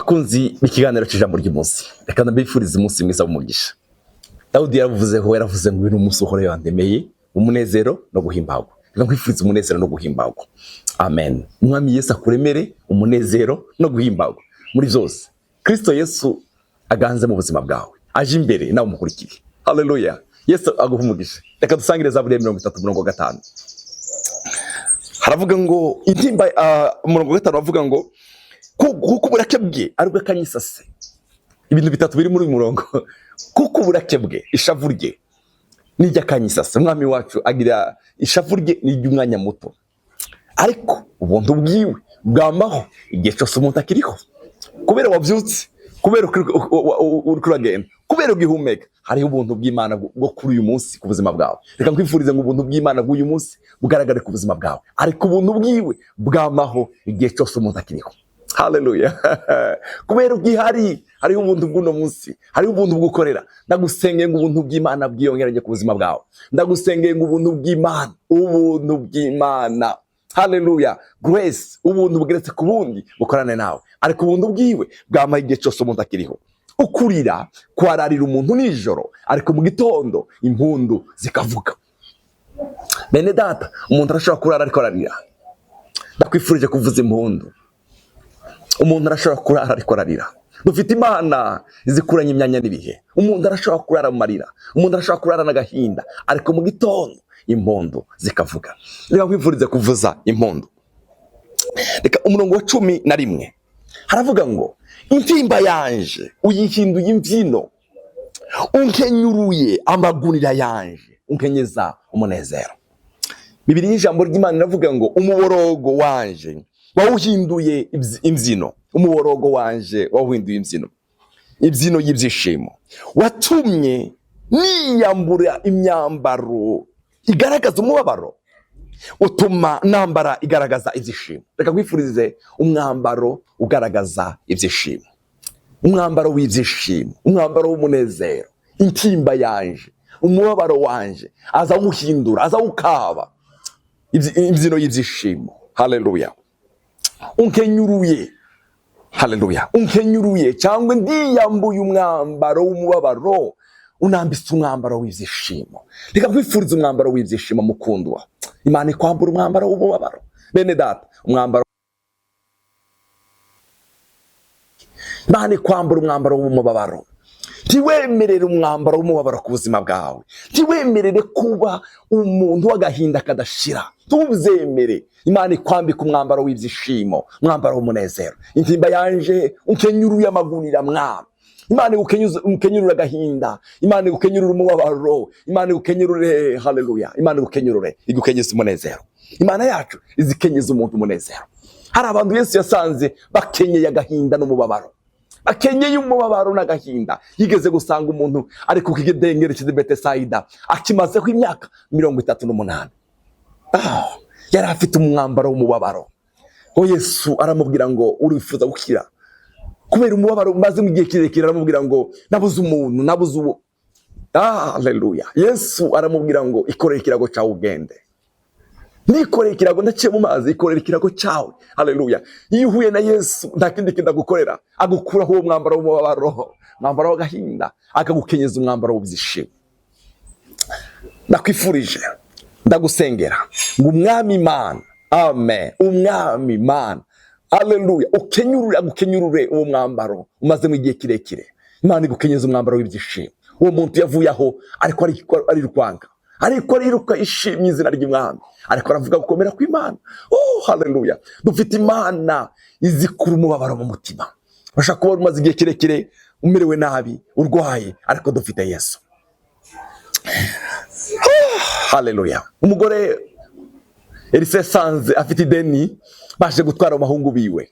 bakunzi b'ikiganiro cy'ijambo ry'umunsi, reka ndabifuriza umunsi mwiza w'umugisha. Dawudi yaravuze ngo uyu umunsi uhoraho yandemeye umunezero no guhimbagwa. Reka nkwifuriza umunezero no guhimbagwa. Amen. Umwami Yesu akuremere umunezero no guhimbagwa muri byose. Kristo Yesu aganze mu buzima bwawe, aje imbere nawe umukurikire. Haleluya. Yesu aguha umugisha. Reka dusangire Zaburi 30:5. Haravuga ngo intimba umurongo wa 5 bavuga ngo kuko uburake bwe aribwo kanyisase. Ibintu bitatu biri muri uyu murongo. Kuko uburake bwe, ishavu rye nijya kanyisase. Umwami wacu agira ishavu rye n'iry'umwanya muto, ariko ubuntu bwiwe bwamaho igihe cyose umuntu akiriho. Kubera wabyutse, kubera uragenda, kubera ugihumeka, hariho ubuntu bw'Imana bwo kuri uyu munsi ku buzima bwawe. Reka nkwifurize ngo ubuntu bw'Imana bw'uyu munsi bugaragare ku buzima bwawe, ariko ubuntu bwiwe bwamaho igihe cyose umuntu akiriho. Haleluya. Kubera ugihari, hariho ubuntu bw'uno munsi, hariho ubuntu bw'ukorera. Ndagusengeye ngo ubuntu bw'Imana bwiyongeranye ku buzima bwawe. Ndagusengeye ngo ubuntu bw'Imana, haleluya, grace, ubuntu bugeretse ku bundi bukorane nawe, ariko ubuntu bwiwe bwamaye igihe cyose umuntu akiriho. Ukurira kwararira umuntu nijoro, ariko mu gitondo impundu zikavuga. Bene data, umuntu arashobora kurara ariko ararira. Ndakwifurije kuvuza impundu. Umuntu arashobora kurara ariko ararira. Dufite Imana izikuranye imyanya n'ibihe. Umuntu arashobora kurara mu marira, umuntu arashobora kurara n'agahinda, ariko mu gitondo impundu zikavuga. Reka nkwifurize kuvuza impundu. Reka umurongo wa 11 haravuga ngo intimba yanje uyihinduye imbyino, unkenyuruye amagunira yanje unkenyeza umunezero. Bibiri y'ijambo ry'Imana iravuga ngo umuborogo wanje wawuhinduye imbyino. Umuborogo wanje wawuhinduye imbyino y'ibyishimo. Watumye niyambura imyambaro igaragaza umubabaro, utuma nambara igaragaza ibyishimo. Reka nkwifurize umwambaro ugaragaza ibyishimo, umwambaro w'ibyishimo, umwambaro w'umunezero. Intimba yanje, umubabaro wanje azawuhindura, azawukaba imbyino y'ibyishimo. Haleluya. Unkenyuruye, haleluya, unkenyuruye cyangwa ndiyambuye umwambaro w'umubabaro, unambitse umwambaro w'ibyishimo. Reka nkwifurize umwambaro w'ibyishimo mukundwa. Imana ikwambura umwambaro w'umubabaro. Bene data, Imana ikwambura umwambaro w'umubabaro. Ntiwemerere umwambaro w'umubabaro ku buzima bwawe. Ntiwemerere kuba umuntu w'agahinda kadashira. Tuzemere Imana ikwambika umwambaro w'ibyishimo, umwambaro w'umunezero. Intimba yanje unkenyuruye amagunira mwami. Imana ukenyurura agahinda, Imana ukenyurura umubabaro, Imana ukenyurure, haleluya, Imana ukenyurure igukenyeza umunezero. Imana yacu izikenyeza umuntu umunezero. Hari abantu Yesu yasanze bakenyeye agahinda n'umubabaro, bakenyeye umubabaro n'agahinda. Yigeze gusanga umuntu ari ku kigedengere cy'i Betesayida akimazeho imyaka 38. Yari afite umwambaro w'umubabaro. Yesu aramubwira ngo urifuza gukira kubera umubabaro umaze mu gihe kirekire. Aramubwira ngo nabuze umuntu, nabuze uwo. Haleluya. Yesu aramubwira ngo ikorere ikirago cyawe ugende. Nikorere ikirago, ndaciye mu mazi, ikorere ikirago cyawe. Haleluya. Iyo uhuye na Yesu nta kindi kintu agukorera, agukuraho uwo mwambaro w'umubabaro, mwambaro w'agahinda, akagukenyeza umwambaro w'ibyishimo. Ndakwifurije, ndagusengera ngo umwami Imana, amen, umwami Imana, haleluya, agukenyurure uwo mwambaro umaze mu gihe kirekire. Imana igukenyeza umwambaro w'ibyishimo. Uwo muntu yavuye aho ariko ariruka ishimye izina ry'Umwami, ariko aravuga gukomera kw'Imana. Haleluya. Dufite Imana izikura umubabaro mu mutima. Urashaka kuba umaze igihe kirekire umerewe nabi, urwaye, ariko dufite Yesu. Haleluya. Umugore Elisa yasanze afite ideni, baje gutwara amahungu biwe.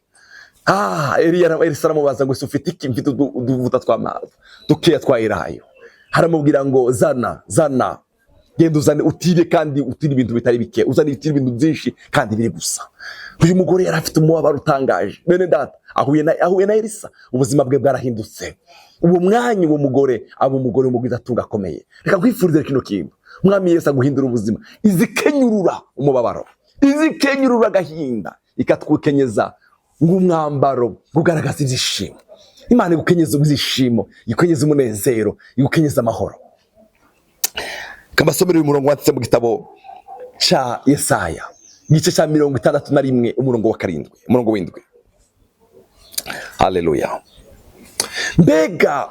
Elisa aramubaza ngo ese ufite iki? Mfite uduvuta tw'amazi dukeya twayirayo. Haramubwira ngo zana, genda uzane utire, kandi utire ibintu bitari bike, uzane utire ibintu byinshi kandi biri gusa. Uyu mugore yari afite umubabaro utangaje. Bene data, ahuye na Elisa, ubuzima bwe bwarahindutse. Uwo mwanya uwo mugore aba umugore w'umugwiza atunga akomeye. Reka kwifurize kino kintu. Umwami Yesu aguhindura ubuzima, izikenyurura umubabaro, izikenyurura agahinda, ikatwukenyeza ng'umwambaro ugaragaza ibyishimo. Imana igukenyeza ibyishimo, igukenyeza umunezero, igukenyeza amahoro. Kamasomero y'umurongo wanditse mu gitabo cha Yesaya igice cya 61 umurongo wa 7 umurongo w'indwi. Haleluya. Mbega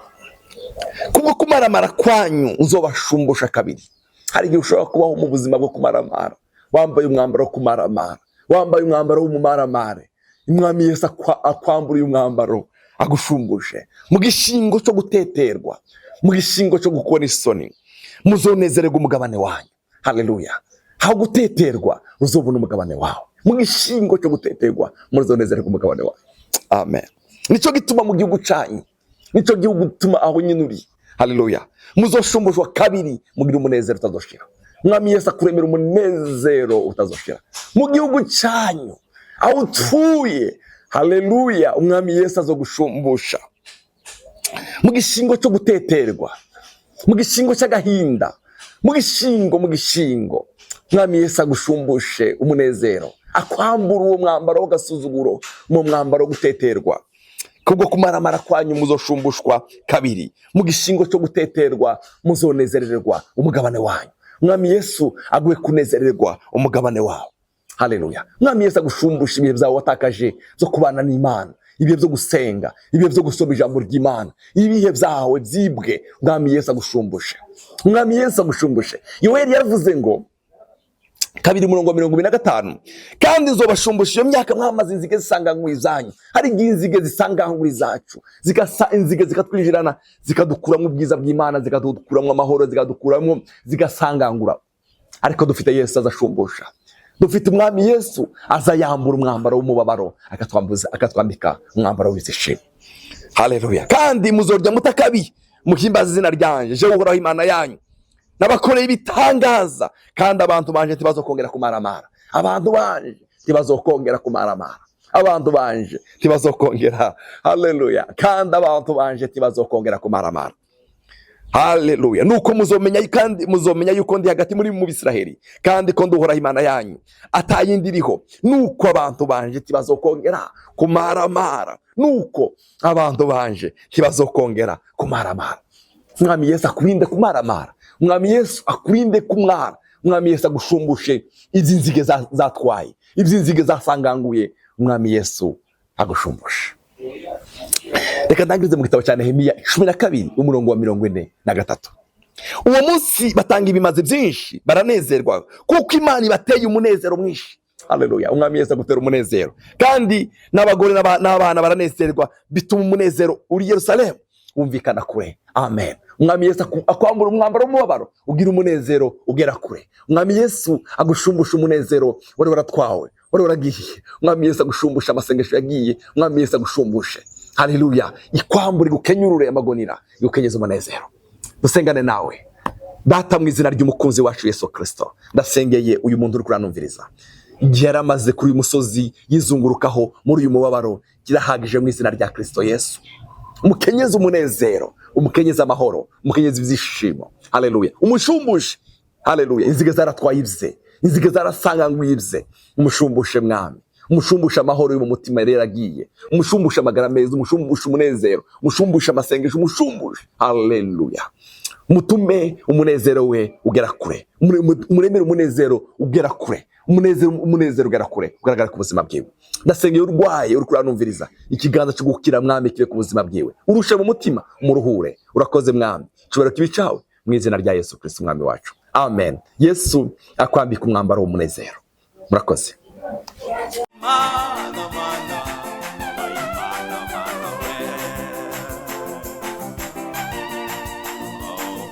kubwo kumaramara kwanyu nzobashumbusha kabiri. Hari igihe ushobora kubaho mu buzima bwo kumaramara, wambaye umwambaro wo kumaramara, wambaye umwambaro w'umumaramare. Umwami Yesu akwambura umwambaro agushumbushe mu gishingo cyo guteterwa, mu gishingo cyo gukora isoni, muzonezererwa umugabane wanyu. Haleluya. Aho guteterwa uzobona umugabane wawe, mu gishingo cyo guteterwa muzonezererwa umugabane wawe. Amen. Nico gituma mu gihugu cyanyu, nico gihugu gituma aho nyine uri. Haleluya. Muzoshumbushwa kabiri mugira umunezero utazoshira. Umwami Yesu akuremera umunezero utazoshira mu gihugu cyanyu aho utuye. Haleluya. Umwami Yesu azogushumbusha mu gishingo cyo guteterwa, mu gishingo cy'agahinda, mu gishingo Umwami Yesu agushumbushe umunezero, akwambura uwo mwambaro w'agasuzuguro, mu mwambaro wo guteterwa. Kubwo kumaramara kwanyu muzoshumbushwa kabiri, mu gishingo cyo guteterwa muzonezererwa umugabane wanyu. Umwami Yesu aguye kunezererwa umugabane wawe. Haleluya. Umwami Yesu agushumbusha ibihe byawe watakaje byo kubana n'Imana, ibihe byo gusenga, ibihe byo gusoma ijambo ry'Imana, ibihe byawe byibwe. Umwami Yesu agushumbushe, Umwami Yesu agushumbushe. Yoeli yaravuze ngo 2:25, kandi nzobashumbusha iyo myaka mwamaze inzige zisanganywe izanyu. Hari igihe inzige zisanganywe izacu, inzige zikatwinjirana, zikadukuramo ubwiza bw'Imana, zikadukuramo amahoro, zigasangangura. Ariko dufite Yesu azashumbusha, dufite Umwami Yesu azayambura umwambaro w'umubabaro, akatwambika umwambaro w'izishimo. Haleluya. Kandi muzorya mutakabi, muhimbaza izina ryanje, je Uhoraho Imana yanyu, nabakoreye ibitangaza. Kandi abantu banje ntibazokongera kumaramara, abantu banje ntibazokongera kumaramara, abantu banje ntibazokongera. Haleluya. Kandi abantu banje ntibazokongera kumaramara. Haleluya. Nuko muzomenya yuko ndi hagati muri mu Bisiraheli, kandi ko ndi Uhoraho Imana yanyu, atayindi iriho. Nuko abantu banje ntibazokongera kumaramara, nuko abantu banje ntibazokongera kumaramara. Umwami Yesu akurinde kumaramara, Umwami Yesu akurinde kumwara, Umwami Yesu agushumbushe izi nzige zatwaye, izi nzige zasanganguye. Umwami Yesu agushumbushe. Reka ndangirize mu gitabo cya Nehemiya 12 umurongo wa 43. Uwo munsi batanga ibimaze byinshi, baranezerwa kuko Imana ibateye umunezero mwinshi. Haleluya. Umwami Yesu agutera umunezero, kandi n'abagore n'abana baranezerwa, bituma umunezero uri Yerusalemu wumvikana kure. Amen. Umwami Yesu akwambura umwambaro w'umubabaro, ugira umunezero ugera kure. Umwami Yesu agushumbusha umunezero wari waratwawe, wari waragiye. Umwami Yesu agushumbusha amasengesho yagiye. Umwami Yesu agushumbushe. Haleluya. Ikwambura igukenyurure amagonira, igukenyeza umunezero. Dusengane nawe. Data, mu izina ry'umukunzi wacu Yesu Kristo, ndasengeye uyu muntu uri kuranumviriza, igihe yaramaze kuri uyu musozi yizungurukaho muri uyu mubabaro, kirahagije mu izina rya Kristo Yesu. Umukenyeza umunezero, umukenyeza amahoro, umukenyeza ibyishimo. Haleluya. Umushumbushe. Haleluya. Inzige zaratwaye ibye, inzige zarasanganywe ibye. Umushumbushe Mwami, umushumbushe amahoro yo mu mutima rero agiye, umushumbushe amagara meza, umushumbushe umunezero, umushumbushe amasengesho, umushumbushe. Haleluya. Mutume umunezero we ugera kure, muremere umunezero ugera kure, umunezero ugera kure ugaragara ku buzima bwiwe. Ndasengeye urwaye uri kuranumviriza, ikiganza cyo gukira Mwami kibe ku buzima bwiwe, urushe mu mutima umuruhure. Urakoze Mwami, cyubahiro kibicawe mu izina rya Yesu Kristo Umwami wacu. Amen. Yesu akwambika umwambaro w'umunezero. Murakoze.